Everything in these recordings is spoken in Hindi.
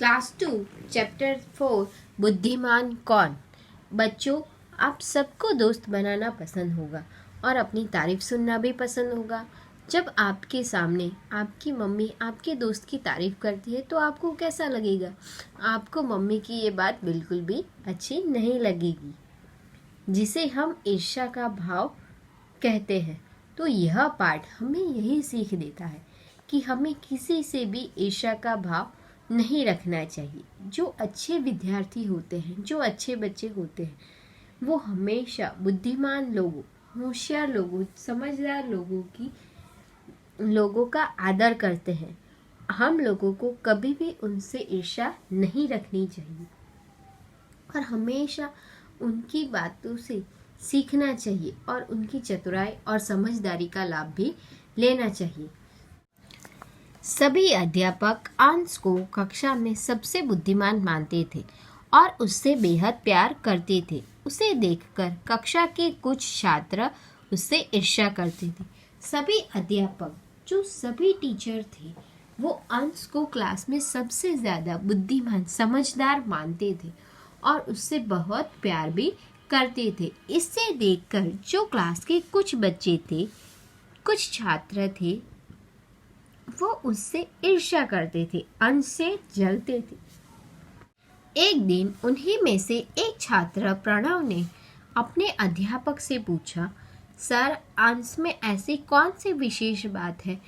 क्लास 2 चैप्टर 4 बुद्धिमान कौन। बच्चों, आप सबको दोस्त बनाना पसंद होगा और अपनी तारीफ सुनना भी पसंद होगा। जब आपके सामने आपकी मम्मी आपके दोस्त की तारीफ करती है तो आपको कैसा लगेगा? आपको मम्मी की ये बात बिल्कुल भी अच्छी नहीं लगेगी, जिसे हम ईर्ष्या का भाव कहते हैं। तो यह पाठ हमें यही सीख देता है कि हमें किसी से भी ईर्ष्या का भाव नहीं रखना चाहिए। जो अच्छे विद्यार्थी होते हैं, जो अच्छे बच्चे होते हैं, वो हमेशा बुद्धिमान लोगों, होशियार लोगों, समझदार लोगों का आदर करते हैं। हम लोगों को कभी भी उनसे ईर्ष्या नहीं रखनी चाहिए और हमेशा उनकी बातों से सीखना चाहिए और उनकी चतुराई और समझदारी का लाभ भी लेना चाहिए। सभी अध्यापक अंश को कक्षा में सबसे बुद्धिमान मानते थे और उससे बेहद प्यार करते थे। उसे देखकर कक्षा के कुछ छात्र उससे ईर्ष्या करते थे। सभी अध्यापक, जो सभी टीचर थे, वो अंश को क्लास में सबसे ज़्यादा बुद्धिमान, समझदार मानते थे और उससे बहुत प्यार भी करते थे। इससे देखकर जो क्लास के कुछ बच्चे थे, कुछ छात्र थे, वो उससे ईर्ष्या करते थे, अंश से जलते थे। एक दिन उन्हीं में से एक छात्र प्रणव ने अपने अध्यापक से पूछा, सर, अंश में ऐसी कौन सी विशेष बात है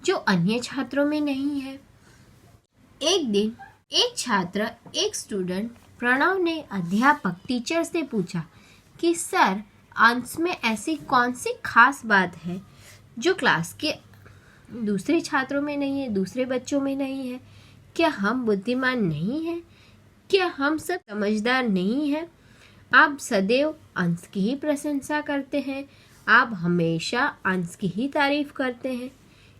जो अन्य छात्रों में नहीं है? एक दिन एक स्टूडेंट प्रणव ने अध्यापक टीचर से पूछा कि सर, अंश में ऐसी कौन सी खास बात है जो क्लास के दूसरे छात्रों में नहीं है, दूसरे बच्चों में नहीं है? क्या हम बुद्धिमान नहीं हैं? क्या हम सब समझदार नहीं हैं? आप सदैव अंश की ही प्रशंसा करते हैं, आप हमेशा अंश की ही तारीफ करते हैं।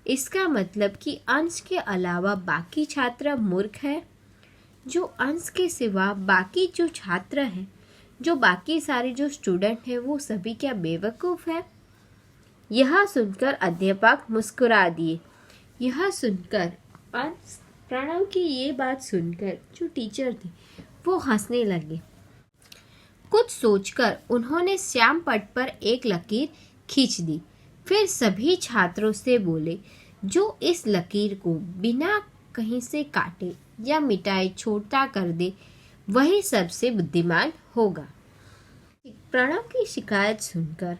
इसका मतलब कि अंश के अलावा बाकी छात्र मूर्ख है? जो अंश के सिवा बाकी जो छात्र हैं, जो बाकी सारे जो स्टूडेंट हैं, वो सभी क्या बेवकूफ़ है? यह सुनकर अध्यापक मुस्कुरा दिए। यह सुनकर प्रणव की ये बात सुनकर जो टीचर थे, वो हंसने लगे। कुछ सोचकर उन्होंने श्याम पट पर एक लकीर खींच दी। फिर सभी छात्रों से बोले, जो इस लकीर को बिना कहीं से काटे या मिटाए छोटा कर दे, वही सबसे बुद्धिमान होगा। प्रणव की शिकायत सुनकर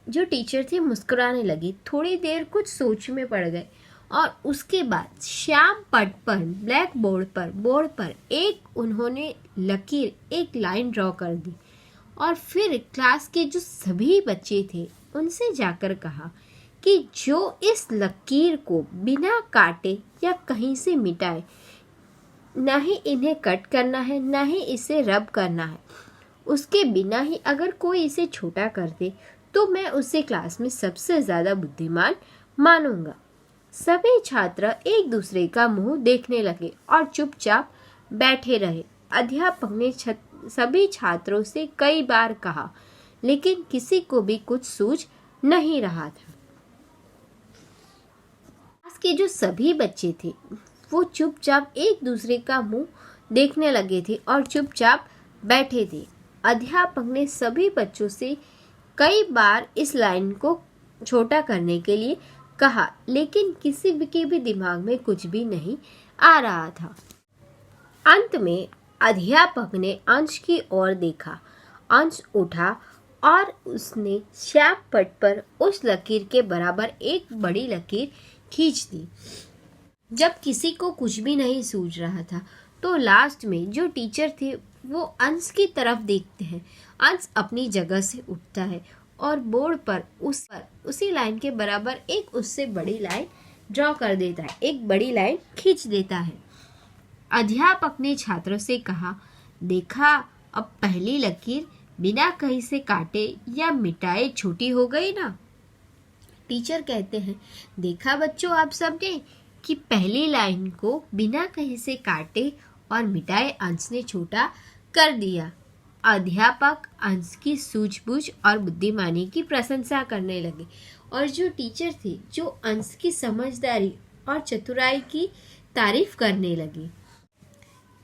जो टीचर थे मुस्कुराने लगी। थोड़ी देर कुछ सोच में पड़ गए और उसके बाद श्याम पट पर बोर्ड पर एक उन्होंने लकीर, एक लाइन ड्रॉ कर दी और फिर क्लास के जो सभी बच्चे थे उनसे जाकर कहा कि जो इस लकीर को बिना काटे या कहीं से मिटाए, ना ही इन्हें कट करना है, ना ही इसे रब करना है, उसके बिना ही अगर कोई इसे छोटा कर दे तो मैं उसे क्लास में सबसे ज़्यादा बुद्धिमान मानूंगा। सभी छात्र एक दूसरे का मुंह देखने लगे और चुपचाप बैठे रहे। अध्यापक ने सभी छात्रों से कई बार कहा, लेकिन किसी को भी कुछ सूझ नहीं रहा था। क्लास के जो सभी बच्चे थे, वो चुपचाप एक दूसरे का मुंह देखने लगे थे और चुपचाप बैठे थे। अध्यापक ने सभी बच्चों से कई बार इस लाइन को छोटा करने के लिए कहा, लेकिन किसी के भी दिमाग में कुछ भी नहीं आ रहा था। अंत में अध्यापक ने अंश की ओर देखा। अंश उठा और उसने श्याम पट पर उस लकीर के बराबर एक बड़ी लकीर खींच दी। जब किसी को कुछ भी नहीं सूझ रहा था तो लास्ट में जो टीचर थे वो अंश की तरफ देखते हैं। अंश अपनी जगह से उठता है और बोर्ड पर उसी लाइन के बराबर एक उससे बड़ी लाइन ड्रॉ कर देता है, एक बड़ी लाइन खींच देता है। अध्यापक ने छात्रों से कहा, देखा, अब पहली लकीर बिना कहीं से काटे या मिटाए छोटी हो गई ना? टीचर कहते हैं, देखा बच्चों, आप सबने कि पहली लाइन को बिना कहीं से काटे और मिटाए अंश ने छोटा कर दिया। अध्यापक अंश की सूझबूझ और बुद्धिमानी की प्रशंसा करने लगे और जो टीचर थे, जो अंश की समझदारी और चतुराई की तारीफ करने लगे।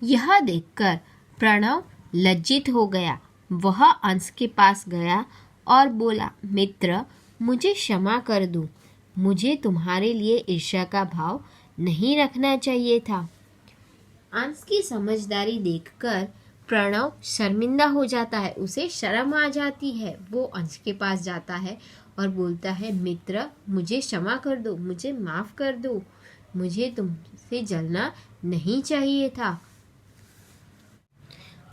यह देखकर प्रणव लज्जित हो गया। वह अंश के पास गया और बोला, मित्र, मुझे क्षमा कर दो। मुझे तुम्हारे लिए ईर्ष्या का भाव नहीं रखना चाहिए था। अंश की समझदारी देखकर प्रणव शर्मिंदा हो जाता है, उसे शर्म आ जाती है। वो अंश के पास जाता है और बोलता है, मित्र, मुझे क्षमा कर दो, मुझे माफ कर दो। मुझे तुमसे जलना नहीं चाहिए था।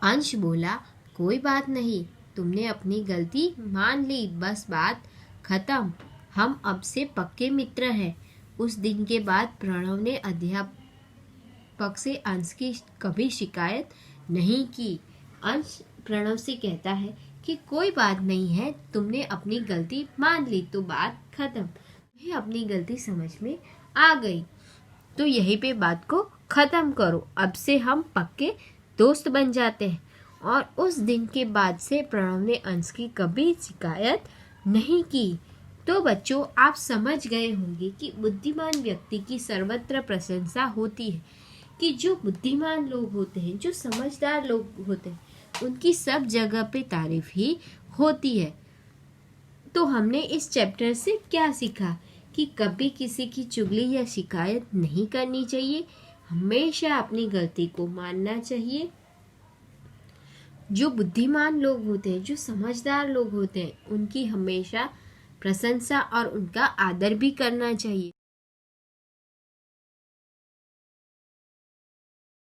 अंश बोला, कोई बात नहीं, तुमने अपनी गलती मान ली, बस बात खत्म। हम अब से पक्के मित्र हैं। उस दिन के बाद प्रणव ने अध्यापक से अंश की कभी शिकायत नहीं की। अंश प्रणव से कहता है कि कोई बात नहीं है, तुमने अपनी गलती मान ली तो बात खत्म। तुम्हें अपनी गलती समझ में आ गई तो यहीं पे बात को खत्म करो। अब से हम पक्के दोस्त बन जाते हैं। और उस दिन के बाद से प्रणव ने अंश की कभी शिकायत नहीं की। तो बच्चों, आप समझ गए होंगे कि बुद्धिमान व्यक्ति की सर्वत्र प्रशंसा होती है, कि जो बुद्धिमान लोग होते हैं, जो समझदार लोग होते हैं, उनकी सब जगह पे तारीफ ही होती है। तो हमने इस चैप्टर से क्या सीखा कि कभी किसी की चुगली या शिकायत नहीं करनी चाहिए, हमेशा अपनी गलती को मानना चाहिए। जो बुद्धिमान लोग होते हैं, जो समझदार लोग होते हैं, उनकी हमेशा प्रशंसा और उनका आदर भी करना चाहिए।